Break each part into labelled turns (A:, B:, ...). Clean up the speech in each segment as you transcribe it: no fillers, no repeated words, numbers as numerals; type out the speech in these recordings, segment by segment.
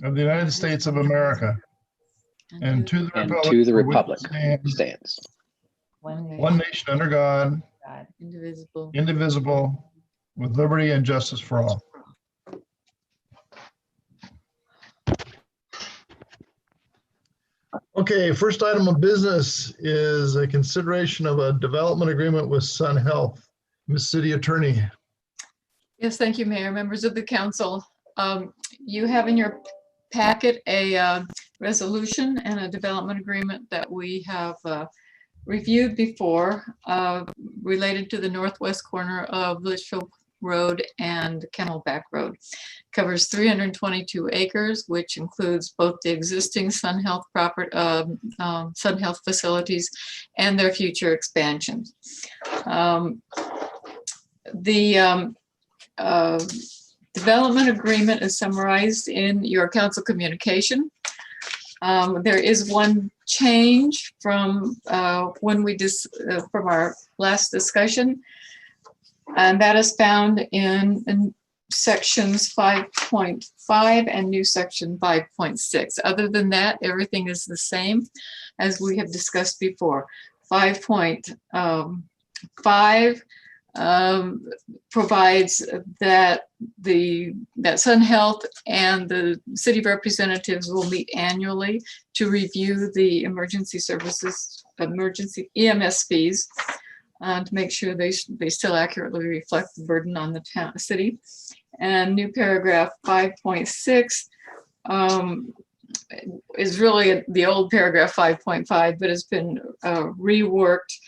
A: of the United States of America and to the
B: and
A: republic
B: to the
A: for which
B: republic
A: it stands,
B: stands,
A: one nation under God,
C: indivisible.
A: indivisible, with liberty and justice for all. Okay, first item of business is a consideration of a development agreement with Sun Health. Ms. City Attorney.
C: Yes, thank you, Mayor, members of the council. You have in your packet a resolution and a development agreement that we have reviewed before related to the northwest corner of Litchfield Road and Camelback Road. Covers 322 acres, which includes both the existing Sun Health property, Sun Health facilities and their future expansions. The development agreement is summarized in your council communication. There is one change from when we from our last discussion, and that is found in sections 5.5 and new section 5.6. Other than that, everything is the same as we have discussed before. 5.5 provides that that Sun Health and the city representatives will meet annually to review the emergency EMS fees to make sure they still accurately reflect the burden on the city. And new paragraph 5.6 is really the old paragraph 5.5, but has been reworked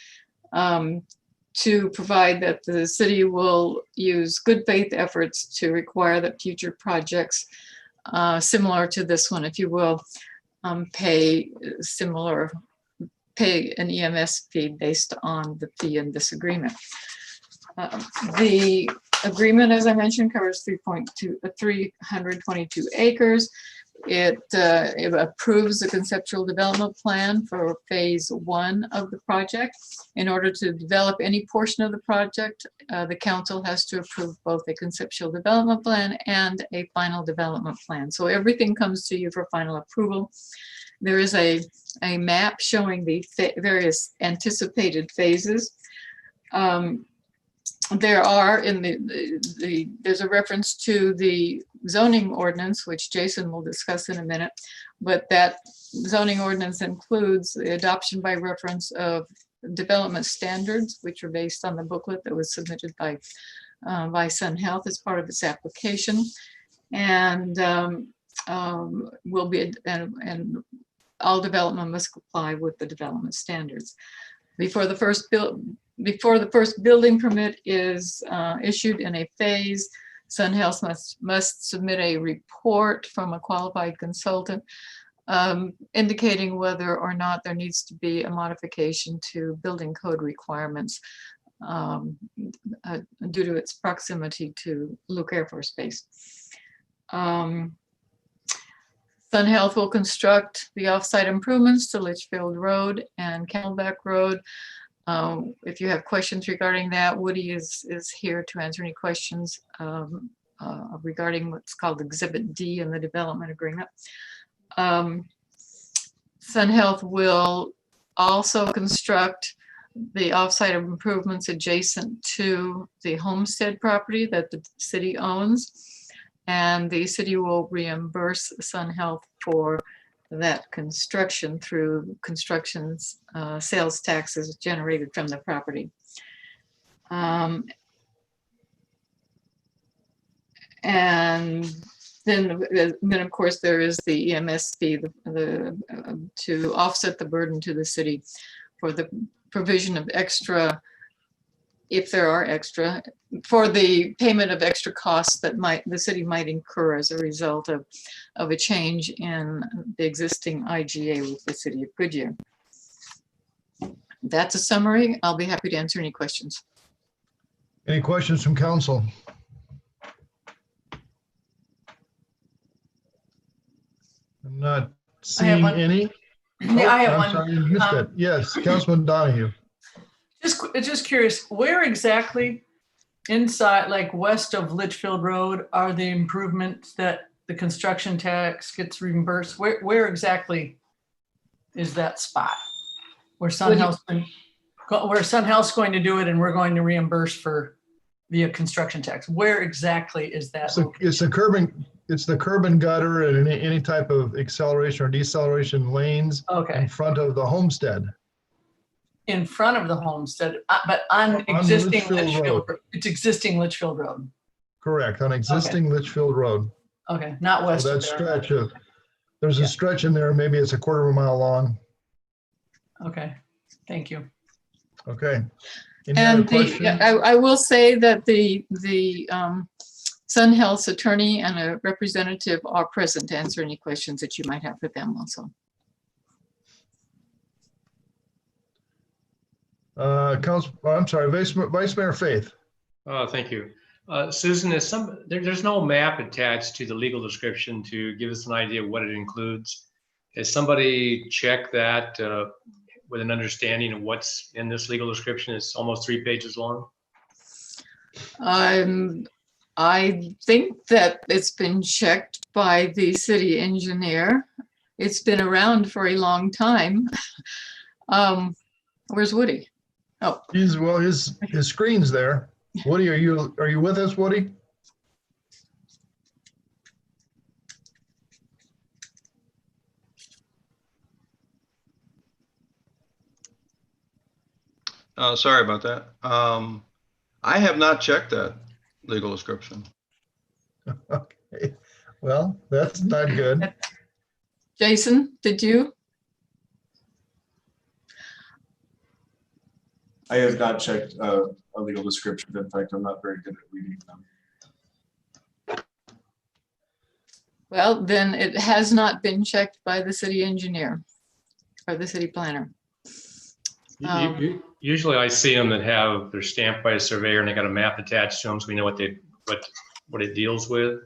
C: to provide that the city will use good faith efforts to require that future projects similar to this one, if you will, pay an EMS fee based on the fee in this agreement. The agreement, as I mentioned, covers 322 acres. It approves the conceptual development plan for phase 1 of the project. In order to develop any portion of the project, the council has to approve both a conceptual development plan and a final development plan. So everything comes to you for final approval. There is a map showing the various anticipated phases. There are there's a reference to the zoning ordinance, which Jason will discuss in a minute, but that zoning ordinance includes the adoption by reference of development standards, which are based on the booklet that was submitted by Sun Health as part of its application, and will be and all development must comply with the development standards. Before the first building permit is issued in a phase, Sun Health must submit a report from a qualified consultant indicating whether or not there needs to be a modification to building code requirements due to its proximity to Luke Air Force Base. Sun Health will construct the offsite improvements to Litchfield Road and Camelback Road. If you have questions regarding that, Woody is here to answer any questions regarding what's called Exhibit D in the development agreement. Sun Health will also construct the offsite improvements adjacent to the homestead property that the city owns, and the city will reimburse Sun Health for that construction through construction's sales taxes generated from the property. And then of course there is the EMS fee to offset the burden to the city for the provision of extra, if there are extra, for the payment of extra costs that the city might incur as a result of a change in the existing IGA with the city of Goodyear. That's a summary. I'll be happy to answer any questions.
A: Any questions from council? I'm not seeing any.
D: Yeah, I have
A: I'm
D: one.
A: sorry, you missed it. Yes, Councilman Donahue.
D: Just curious, where exactly inside, like west of Litchfield Road, are the improvements that the construction tax gets reimbursed, where exactly is that spot? Where Sun Health, where Sun Health's going to do it and we're going to reimburse for via construction tax. Where exactly is that?
A: It's the curb and gutter and any type of acceleration or deceleration lanes
D: Okay,
A: in front of the homestead.
D: in front of the homestead, but on
A: On
D: existing
A: Litchfield
D: Litchfield,
A: Road.
D: it's existing Litchfield Road.
A: Correct, on existing Litchfield Road.
D: Okay, not
A: So
D: west
A: that
D: of there.
A: stretch of, there's
D: Yeah.
A: a stretch in there, maybe it's a quarter of a mile long.
D: Okay, thank you.
A: Okay. Any other
C: And
A: questions?
C: I will say that the Sun Health's attorney and a representative are present to answer any questions that you might have for them also.
A: Vice Mayor Faith.
B: Oh, thank you. Susan, there's no map attached to the legal description to give us an idea of what it includes. Has somebody checked that with an understanding of what's in this legal description? It's almost 3 pages long.
C: I think that it's been checked by the city engineer. It's been around for a long time. Where's Woody? Oh,
A: His screen's there. Woody, are you with us, Woody?
E: Sorry about that. I have not checked that legal description.
A: Okay. Well, that's not good.
C: Jason, did you?
F: I have not checked a legal description. In fact, I'm not very good at reading them.
C: Well, then it has not been checked by the city engineer or the city planner.
B: Usually I see them that they're stamped by a surveyor and they got a map attached to them, so we know what it deals with.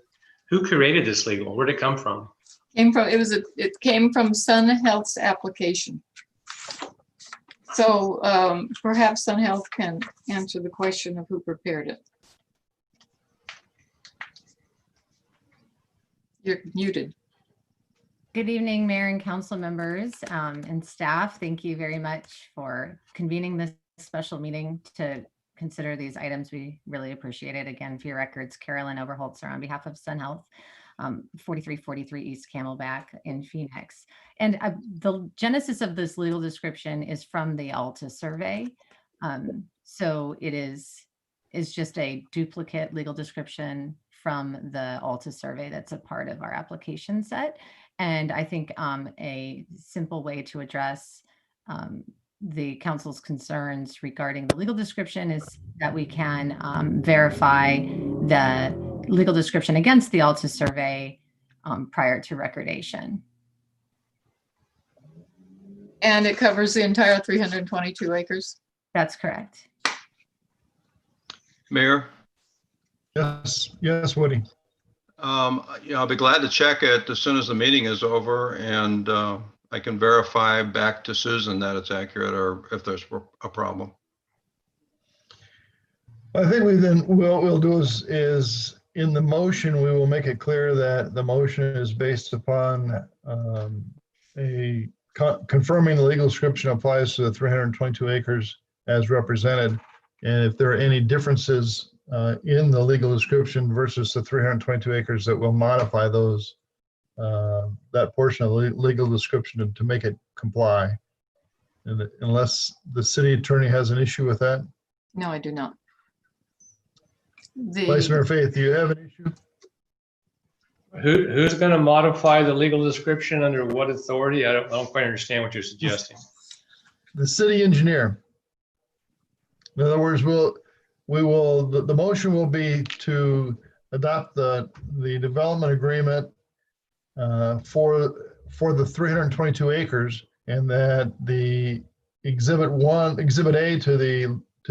B: Who created this legal? Where'd it come from?
C: It came from Sun Health's application. So perhaps Sun Health can answer the question of who prepared it. You're muted.
G: Good evening, Mayor and council members and staff. Thank you very much for convening this special meeting to consider these items. We really appreciate it. Again, for your records, Carolyn Overholtzer on behalf of Sun Health, 4343 East Camelback in Phoenix. And the genesis of this legal description is from the Alta survey. So it is just a duplicate legal description from the Alta survey that's a part of our application set. And I think a simple way to address the council's concerns regarding the legal description is that we can verify the legal description against the Alta survey prior to recordation.
C: And it covers the entire 322 acres.
G: That's correct.
E: Mayor,
A: Yes, Woody.
E: I'll be glad to check it as soon as the meeting is over, and I can verify back to Susan that it's accurate or if there's a problem.
A: I think we'll do is in the motion, we will make it clear that the motion is based upon confirming the legal description applies to the 322 acres as represented. And if there are any differences in the legal description versus the 322 acres, that will modify those, that portion of the legal description to make it comply. And unless the city attorney has an issue with that.
C: No, I do not.
A: Vice Mayor Faith, do you have an issue?
B: Who's going to modify the legal description under what authority? I don't quite understand what you're suggesting.
A: The city engineer. In other words, the motion will be to adopt the development agreement for the 322 acres, and that the exhibit A to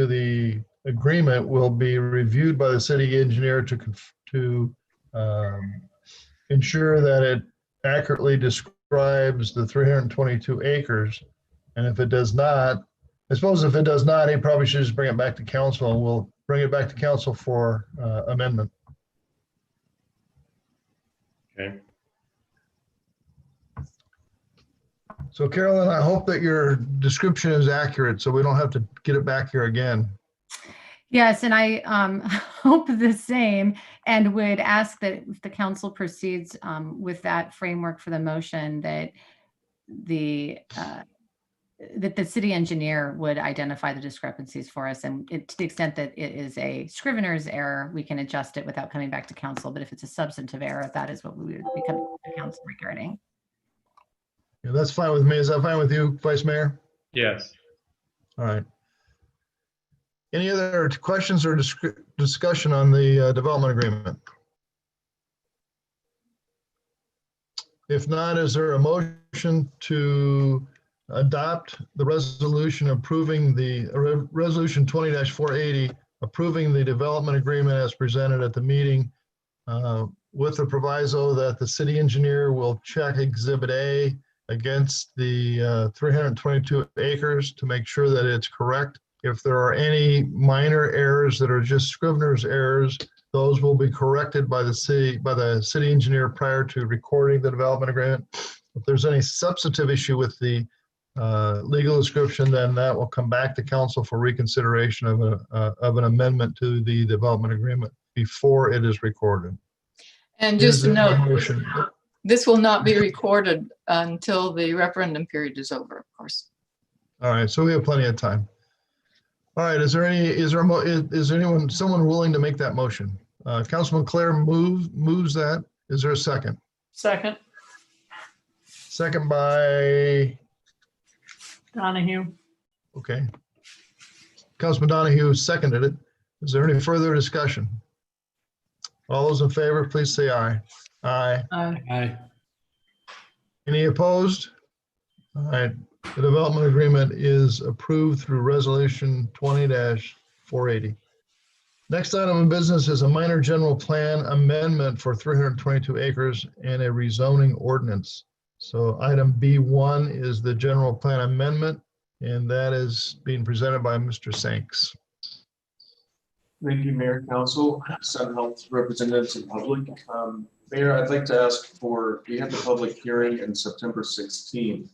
A: the agreement will be reviewed by the city engineer to ensure that it accurately describes the 322 acres. And if it does not, I suppose if it does not, he probably should just bring it back to council, and we'll bring it back to council for amendment.
B: Okay.
A: So Carolyn, I hope that your description is accurate, so we don't have to get it back here again.
G: Yes, and I hope the same, and would ask that if the council proceeds with that framework for the motion, that the city engineer would identify the discrepancies for us, and to the extent that it is a scrivener's error, we can adjust it without coming back to council. But if it's a substantive error, that is what we would be coming to council regarding.
A: Yeah, that's fine with me. Is that fine with you, Vice Mayor?
B: Yes.
A: All right. Any other questions or discussion on the development agreement? If not, is there a motion to adopt the resolution approving the resolution 20-480, approving the development agreement as presented at the meeting, with the proviso that the city engineer will check Exhibit A against the 322 acres to make sure that it's correct. If there are any minor errors that are just scrivener's errors, those will be corrected by the city engineer prior to recording the development agreement. If there's any substantive issue with the legal description, then that will come back to council for reconsideration of an amendment to the development agreement before it is recorded.
C: And just to
A: Is there a
C: note,
A: motion?
C: this will not be recorded until the referendum period is over, of course.
A: All right, so we have plenty of time. All right, is there someone willing to make that motion? Councilman Claire moves that. Is there a second?
D: Second,
A: Second by,
D: Donahue.
A: okay. Councilman Donahue seconded it. Is there any further discussion? All those in favor, please say aye. Aye.
D: Aye.
A: Any opposed? All right, the development agreement is approved through resolution 20-480. Next item of business is a minor general plan amendment for 322 acres and a rezoning ordinance. So item B1 is the general plan amendment, and that is being presented by Mr. Sanks.
F: Thank you, Mayor, Council, Sun Health representatives and public. Mayor, I'd like to ask we had the public hearing in September 16th.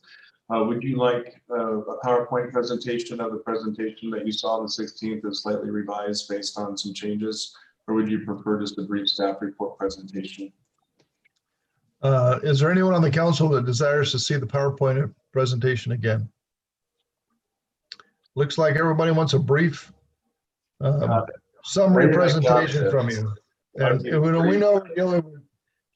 F: Would you like a PowerPoint presentation of the presentation that you saw on the 16th is slightly revised based on some changes? Or would you prefer just a brief staff report presentation?
A: Is there anyone on the council that desires to see the PowerPoint presentation again? Looks like everybody wants a brief summary presentation from you. And we know we're dealing with,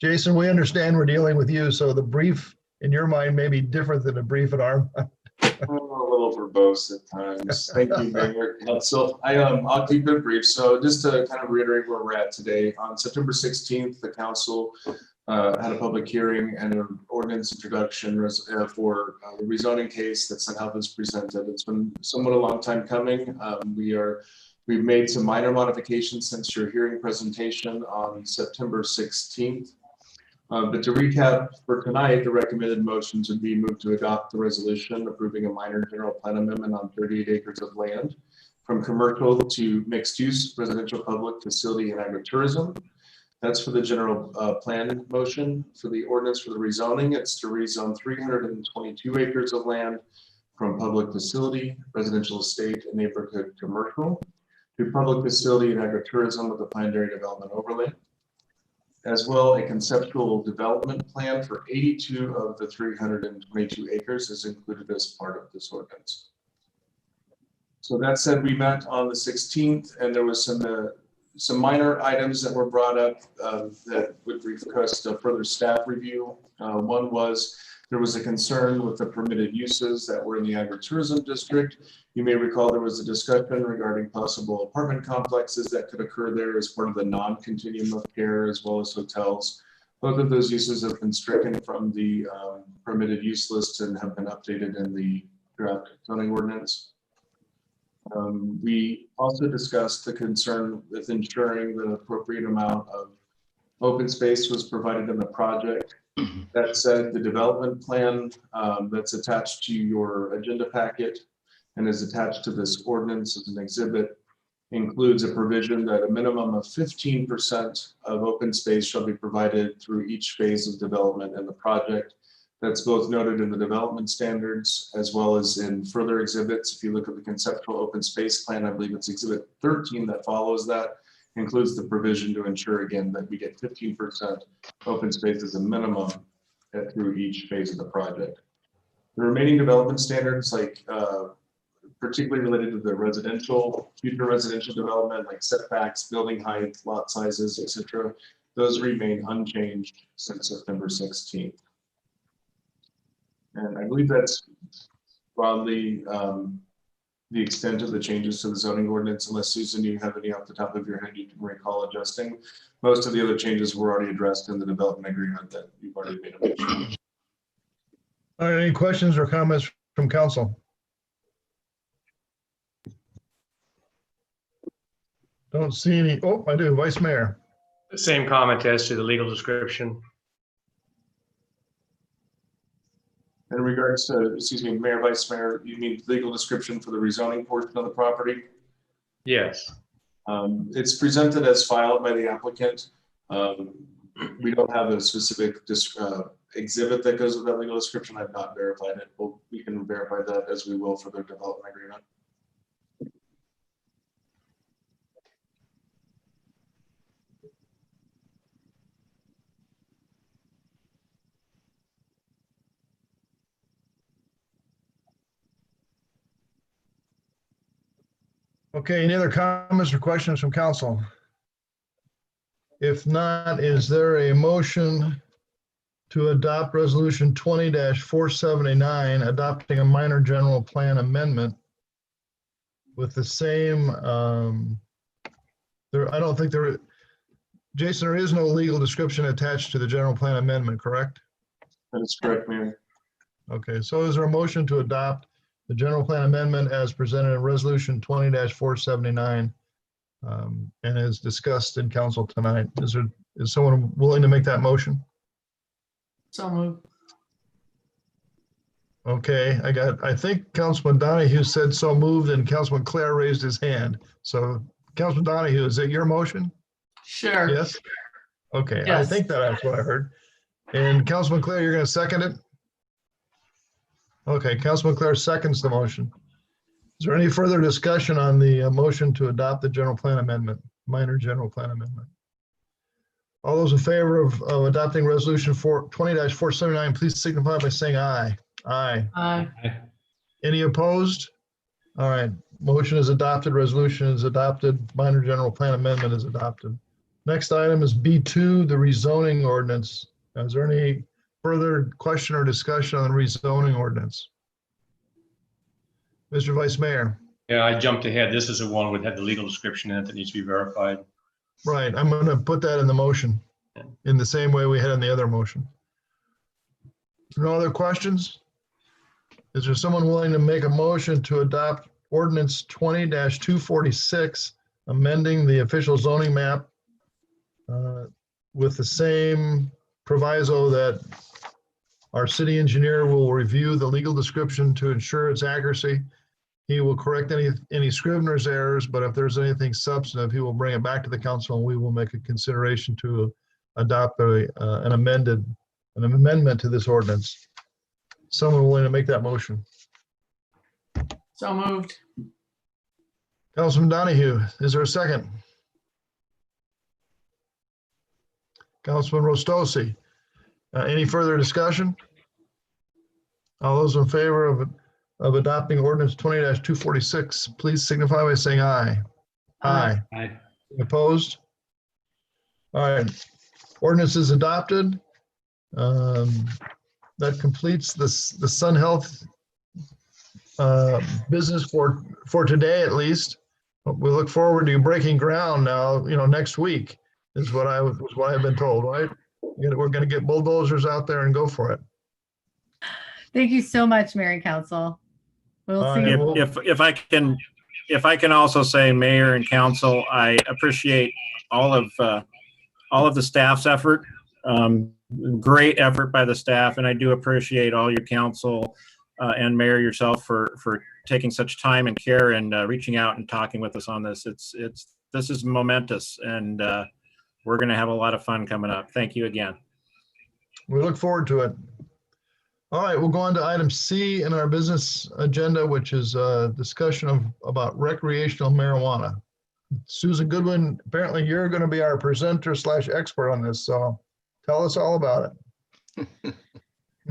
A: Jason, we understand we're dealing with you, so the brief in your mind may be different than a brief in our mind.
F: I'm a little verbose at times. Thank you, Mayor, Council. I'll keep it brief. So just to kind of reiterate where we're at today, on September 16th, the council had a public hearing and an ordinance introduction for the rezoning case that Sun Health has presented. It's been somewhat a long time coming. We've made some minor modifications since your hearing presentation on September 16th. But to recap for tonight, the recommended motions would be moved to adopt the resolution approving a minor general plan amendment on 38 acres of land from commercial to mixed use, residential, public, facility, and agritourism. That's for the general plan motion. For the ordinance for the rezoning, it's to rezone 322 acres of land from public facility, residential estate, and neighborhood commercial to public facility and agritourism with a planned area development overlay. As well, a conceptual development plan for 82 of the 322 acres is included as part of this ordinance. So that said, we met on the 16th, and there was some minor items that were brought up that would request a further staff review. One was there was a concern with the permitted uses that were in the agritourism district. You may recall there was a discussion regarding possible apartment complexes that could occur there as part of the non-continuum of care, as well as hotels. Both of those uses have been stricken from the permitted use list and have been updated in the draft zoning ordinance. We also discussed the concern with ensuring the appropriate amount of open space was provided in the project. That said, the development plan that's attached to your agenda packet and is attached to this ordinance as an exhibit includes a provision that a minimum of 15% of open space shall be provided through each phase of development in the project. That's both noted in the development standards as well as in further exhibits. If you look at the conceptual open space plan, I believe it's exhibit 13 that follows that, includes the provision to ensure again that we get 15% open space as a minimum through each phase of the project. The remaining development standards, like particularly related to the residential, future residential development, like setbacks, building height, lot sizes, etc., those remain unchanged since September 16th. And I believe that's broadly the extent of the changes to the zoning ordinance, unless Susan, you have any off the top of your head you can recall adjusting. Most of the other changes were already addressed in the development agreement that you've already made a mention.
A: All right, any questions or comments from council? Don't see any. Oh, I do. Vice Mayor.
B: Same comment as to the legal description.
F: In regards to, excuse me, Mayor, Vice Mayor, you mean legal description for the rezoning portion of the property?
B: Yes.
F: It's presented as filed by the applicant. We don't have a specific exhibit that goes with that legal description. I've not verified it. We can verify that as we will for the development agreement.
A: Okay, any other comments or questions from council? If not, is there a motion to adopt resolution 20-479, adopting a minor general plan amendment with the same, I don't think there, Jason, there is no legal description attached to the general plan amendment, correct?
F: That is correct, Mayor.
A: Okay, so is there a motion to adopt the general plan amendment as presented in resolution 20-479 and as discussed in council tonight? Is someone willing to make that motion?
D: So moved.
A: Okay, I think Councilman Donahue said so moved and Councilman Clare raised his hand. So Councilman Donahue, is it your motion?
D: Sure.
A: Yes? Okay, I
D: Yes.
A: think that's what I heard. And Councilman Clare, you're going to second it? Okay, Councilman Clare seconds the motion. Is there any further discussion on the motion to adopt the general plan amendment, minor general plan amendment? All those in favor of adopting resolution 20-479, please signify by saying aye. Aye.
D: Aye.
A: Any opposed? All right, motion is adopted, resolution is adopted, minor general plan amendment is adopted. Next item is B2, the rezoning ordinance. Is there any further question or discussion on the rezoning ordinance? Mr. Vice Mayor.
B: Yeah, I jumped ahead. This is the one that had the legal description in it that needs to be verified.
A: Right, I'm going to put that in the motion in the same way we had in the other motion. No other questions? Is there someone willing to make a motion to adopt ordinance 20-246, amending the official zoning map with the same proviso that our city engineer will review the legal description to ensure its accuracy? He will correct any scrivener's errors, but if there's anything substantive, he will bring it back to the council and we will make a consideration to adopt an amendment to this ordinance. Someone willing to make that motion?
D: So moved.
A: Councilman Donahue, is there a second? Councilman Rostosi, any further discussion? All those in favor of adopting ordinance 20-246, please signify by saying aye. Aye.
B: Aye.
A: Opposed? All right, ordinance is adopted. That completes the Sun Health business for today, at least. We look forward to breaking ground now, next week is what I've been told, right? We're going to get bulldozers out there and go for it.
G: Thank you so much, Mayor and Council. We'll
A: All
G: see
A: right,
G: you.
A: well-
H: If I can also say, Mayor and Council, I appreciate all of the staff's effort. Great effort by the staff, and I do appreciate all your council and Mayor yourself for taking such time and care and reaching out and talking with us on this. This is momentous, and we're going to have a lot of fun coming up. Thank you again.
A: We look forward to it. All right, we'll go on to item C in our business agenda, which is a discussion about recreational marijuana. Susan Goodwin, apparently you're going to be our presenter / expert on this, so tell us all about it.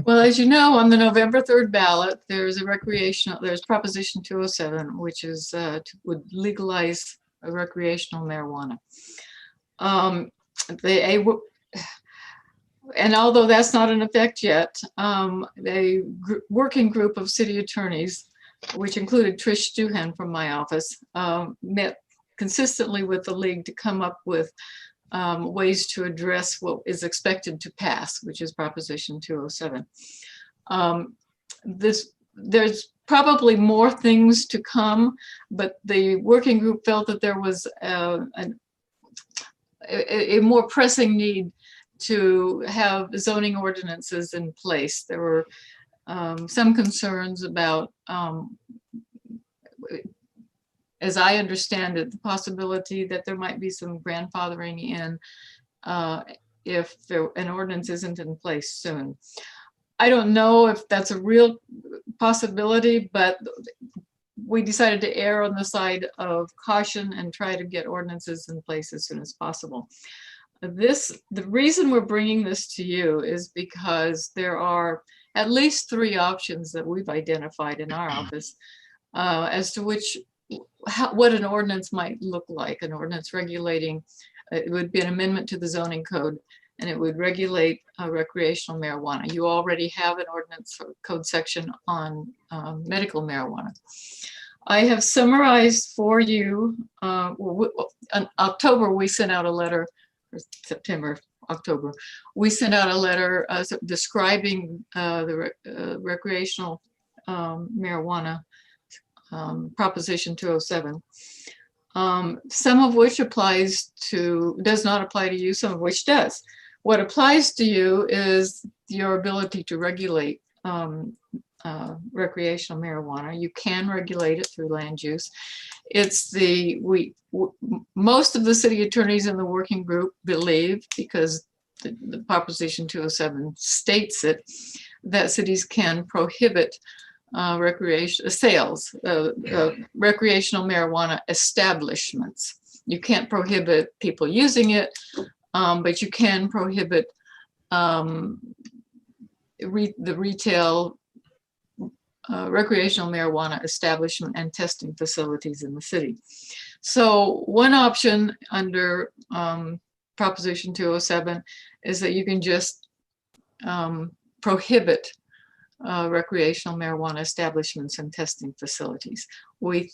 C: Well, as you know, on the November 3rd ballot, there's Proposition 207, which is would legalize recreational marijuana. And although that's not in effect yet, a working group of city attorneys, which included Trish Duhan from my office, met consistently with the league to come up with ways to address what is expected to pass, which is Proposition 207. There's probably more things to come, but the working group felt that there was a more pressing need to have zoning ordinances in place. There were some concerns about, as I understand it, the possibility that there might be some grandfathering in if an ordinance isn't in place soon. I don't know if that's a real possibility, but we decided to err on the side of caution and try to get ordinances in place as soon as possible. The reason we're bringing this to you is because there are at least 3 options that we've identified in our office as to what an ordinance might look like. An ordinance regulating, it would be an amendment to the zoning code, and it would regulate recreational marijuana. You already have an ordinance code section on medical marijuana. I have summarized for you, in October, we sent out a letter, or September, October, we sent out a letter describing the recreational marijuana Proposition 207, some of which does not apply to you, some of which does. What applies to you is your ability to regulate recreational marijuana. You can regulate it through land use. Most of the city attorneys in the working group believe, because the Proposition 207 states it, that cities can prohibit recreational marijuana establishments. You can't prohibit people using it, but you can prohibit the retail recreational marijuana establishment and testing facilities in the city. So one option under Proposition 207 is that you can just prohibit recreational marijuana establishments and testing facilities. I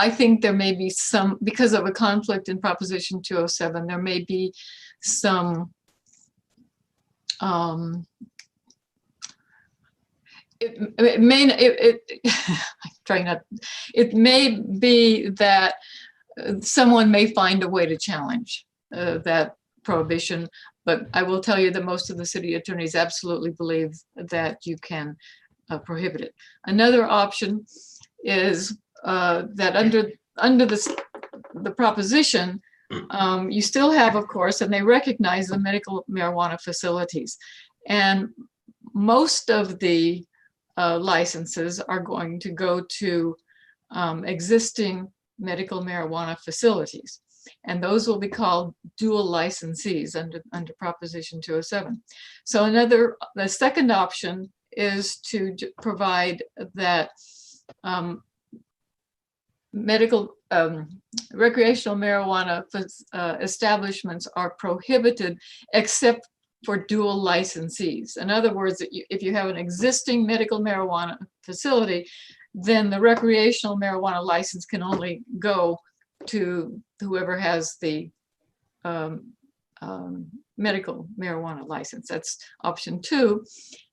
C: think there may be some, because of a conflict in Proposition 207, there may be some it may be that someone may find a way to challenge that prohibition, but I will tell you that most of the city attorneys absolutely believe that you can prohibit it. Another option is that under the proposition, you still have, of course, and they recognize the medical marijuana facilities, and most of the licenses are going to go to existing medical marijuana facilities, and those will be called dual licensees under Proposition 207. So the second option is to provide that recreational marijuana establishments are prohibited except for dual licensees. In other words, if you have an existing medical marijuana facility, then the recreational marijuana license can only go to whoever has the medical marijuana license. That's option 2.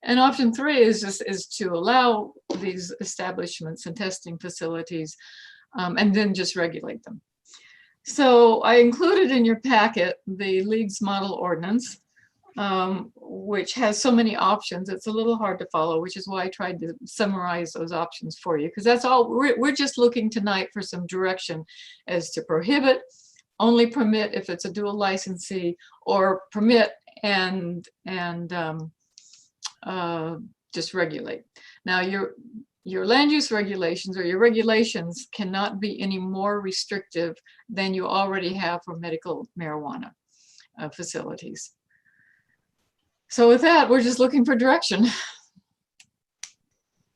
C: And option 3 is to allow these establishments and testing facilities and then just regulate them. So I included in your packet the League's model ordinance. which has so many options, it's a little hard to follow, which is why I tried to summarize those options for you, because that's all, we're just looking tonight for some direction as to prohibit, only permit if it's a dual licensee, or permit and just regulate. Now, your land use regulations or your regulations cannot be any more restrictive than you already have for medical marijuana facilities. So with that, we're just looking for direction.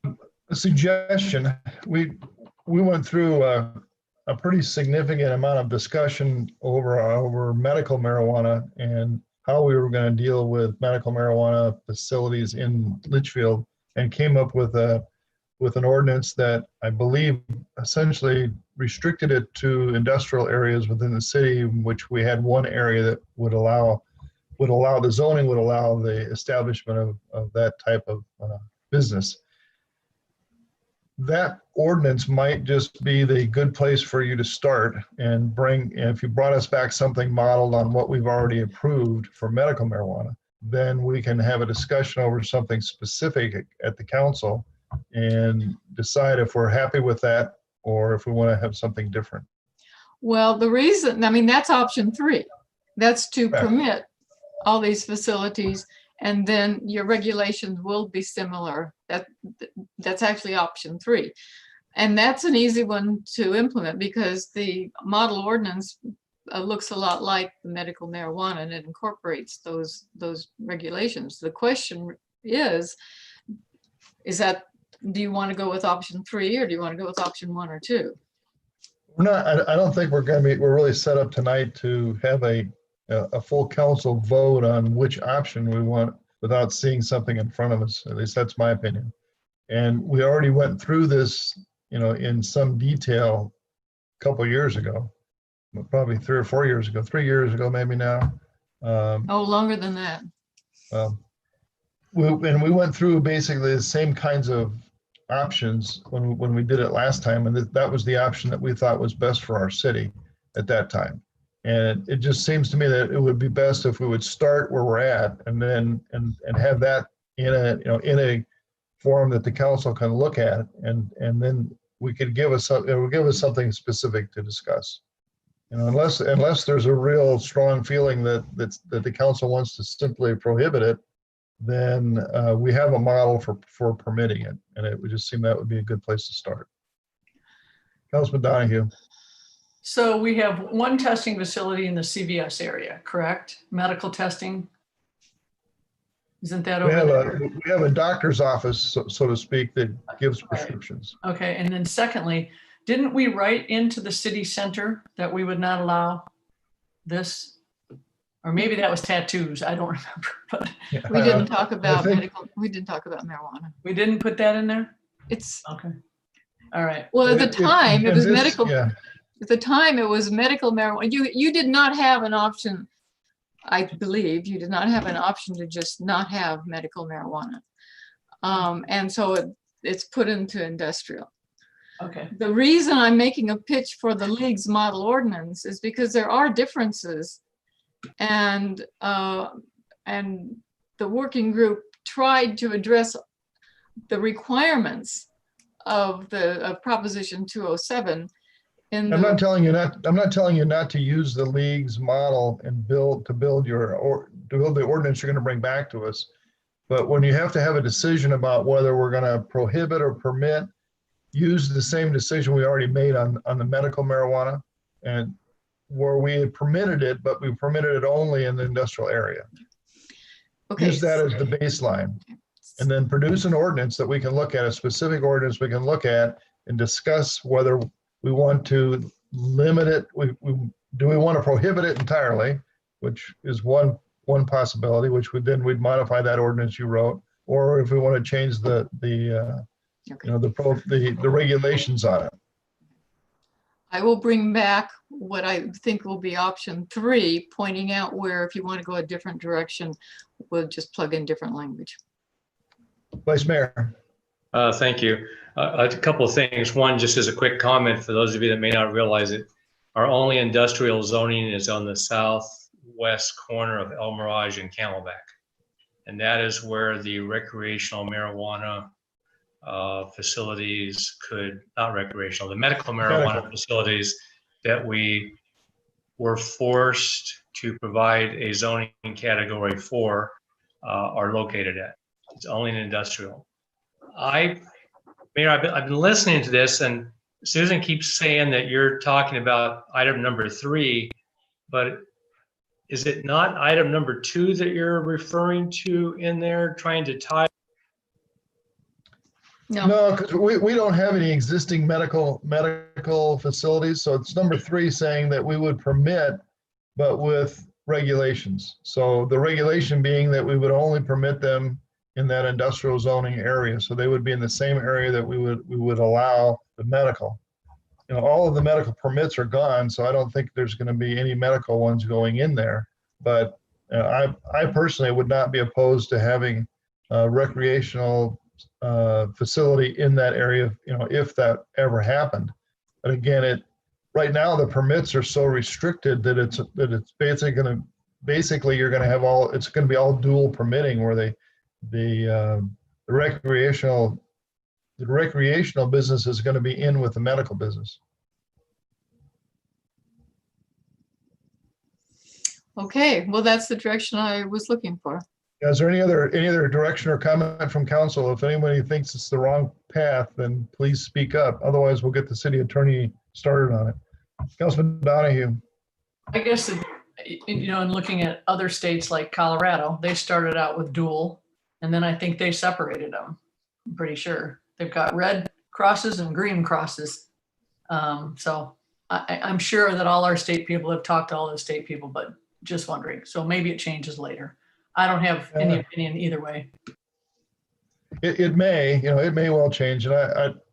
A: A suggestion, we went through a pretty significant amount of discussion over medical marijuana and how we were going to deal with medical marijuana facilities in Litchfield, and came up with an ordinance that I believe essentially restricted it to industrial areas within the city, in which we had one area that would allow the zoning would allow the establishment of that type of business. That ordinance might just be the good place for you to start and if you brought us back something modeled on what we've already approved for medical marijuana, then we can have a discussion over something specific at the council and decide if we're happy with that or if we want to have something different.
C: Well, the reason, I mean, that's option 3. That's to
A: Correct.
C: permit all these facilities, and then your regulations will be similar. That's actually option 3. And that's an easy one to implement because the model ordinance looks a lot like the medical marijuana, and it incorporates those regulations. The question is that, do you want to go with option 3 or do you want to go with option 1 or 2?
A: I don't think we're really set up tonight to have a full council vote on which option we want without seeing something in front of us. At least that's my opinion. And we already went through this, in some detail a couple of years ago, probably 3 or 4 years ago, 3 years ago, maybe now.
C: Oh, longer than that.
A: We went through basically the same kinds of options when we did it last time, and that was the option that we thought was best for our city at that time. And it just seems to me that it would be best if we would start where we're at and then and have that in a forum that the council can look at, and then we could give us something specific to discuss. Unless there's a real strong feeling that the council wants to simply prohibit it, then we have a model for permitting it, and it would just seem that would be a good place to start. Councilman Donahue.
D: So we have one testing facility in the CVS area, correct? Medical testing? Isn't that over there?
A: We have a doctor's office, so to speak, that gives prescriptions.
D: Okay, and then secondly, didn't we write into the city center that we would not allow this? Or maybe that was tattoos, I don't remember, but
C: We didn't talk about
A: think-
C: medical, we didn't talk about marijuana.
D: we didn't put that in there?
C: It's,
D: Okay, all right.
C: well, at the time, it was
A: this-
C: medical.
A: Yeah,
C: At the time, it was medical marijuana. You did not have an option, I believe, you did not have an option to just not have medical marijuana. And so it's put into industrial.
D: Okay,
C: The reason I'm making a pitch for the league's model ordinance is because there are differences. And the working group tried to address the requirements of Proposition 207.
A: I'm not telling you not to use the league's model and build the ordinance you're going to bring back to us. But when you have to have a decision about whether we're going to prohibit or permit, use the same decision we already made on the medical marijuana, and where we had permitted it, but we permitted it only in the industrial area.
C: Okay.
A: Use that as the baseline, and then produce an ordinance that we can look at, a specific ordinance we can look at and discuss whether we want to limit it. Do we want to prohibit it entirely, which is one possibility, which we'd modify that ordinance you wrote, or if we want to change the regulations on it.
C: I will bring back what I think will be option 3, pointing out where if you want to go a different direction, we'll just plug in different language.
A: Vice Mayor.
B: Thank you. A couple of things. One, just as a quick comment for those of you that may not realize it, our only industrial zoning is on the southwest corner of El Mirage and Camelback. And that is where the recreational marijuana facilities not recreational, the medical marijuana facilities that we were forced to provide a zoning category for are located at. It's only an industrial. Mayor, I've been listening to this, and Susan keeps saying that you're talking about item number 3, but is it not item number 2 that you're referring to in there, trying to tie?
C: No,
A: No, because we don't have any existing medical facilities. So it's number 3 saying that we would permit, but with regulations. So the regulation being that we would only permit them in that industrial zoning area. So they would be in the same area that we would allow the medical. You know, all of the medical permits are gone, so I don't think there's going to be any medical ones going in there. But I personally would not be opposed to having a recreational facility in that area, you know, if that ever happened. But again, right now the permits are so restricted that it's basically you're going to have it's going to be all dual permitting, where the recreational business is going to be in with the medical business.
C: okay, well, that's the direction I was looking for.
A: Is there any other direction or comment from council? If anybody thinks it's the wrong path, then please speak up. Otherwise, we'll get the city attorney started on it. Councilman Donahue.
D: I guess, in looking at other states like Colorado, they started out with dual, and then I think they separated them. I'm pretty sure. They've got red crosses and green crosses. So I'm sure that all our state people have talked to all the state people, but just wondering. So maybe it changes later. I don't have any opinion either way.
A: It may, it may well change. And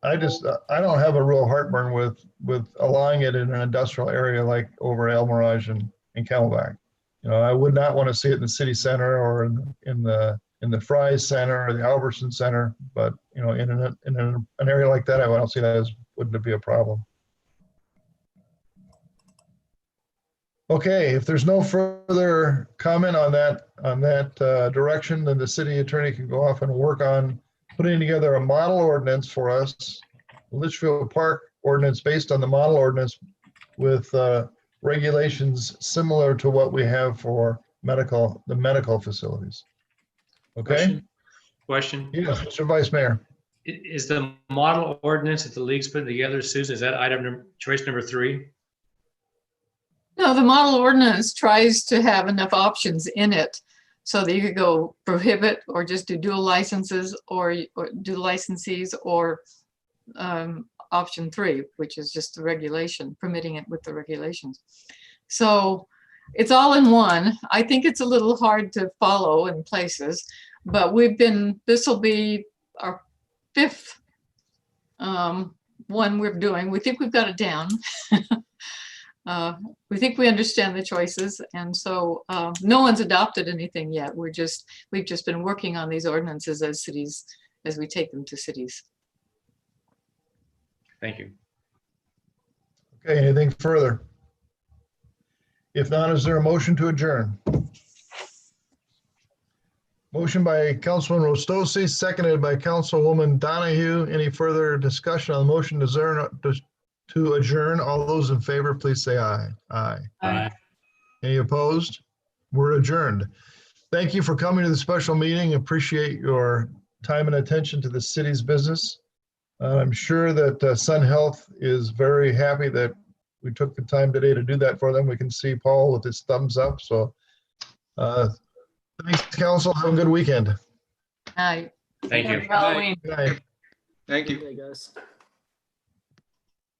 A: I don't have a real heartburn with allowing it in an industrial area like over El Mirage and Camelback. I would not want to see it in the city center or in the Fry's Center or the Albertson Center, but in an area like that, I don't see that as wouldn't be a problem. Okay, if there's no further comment on that direction, then the city attorney can go off and work on putting together a model ordinance for us, Litchfield Park ordinance based on the model ordinance with regulations similar to what we have for the medical facilities. Okay?
B: Question?
A: Yes, Mr. Vice Mayor.
B: Is the model ordinance that the league's putting together, Susan, is that choice number 3?
C: No, the model ordinance tries to have enough options in it so that you could go prohibit or just do dual licenses or do licensees or option 3, which is just the regulation, permitting it with the regulations. So it's all in one. I think it's a little hard to follow in places, but this will be our 5th one we're doing. We think we've got it down. We think we understand the choices, and so no one's adopted anything yet. We've just been working on these ordinances as we take them to cities.
B: Thank you.
A: Okay, anything further? If not, is there a motion to adjourn? Motion by Councilman Rostosi, seconded by Councilwoman Donahue. Any further discussion on the motion to adjourn? All those in favor, please say aye. Aye.
B: Aye.
A: Any opposed? We're adjourned. Thank you for coming to the special meeting. Appreciate your time and attention to the city's business. I'm sure that Sun Health is very happy that we took the time today to do that for them. We can see Paul with his thumbs up. So thanks, council. Have a good weekend.
C: Aye.
B: Thank you.
D: Happy Halloween.
A: Good night.
E: Thank you.
I: Okay, guys.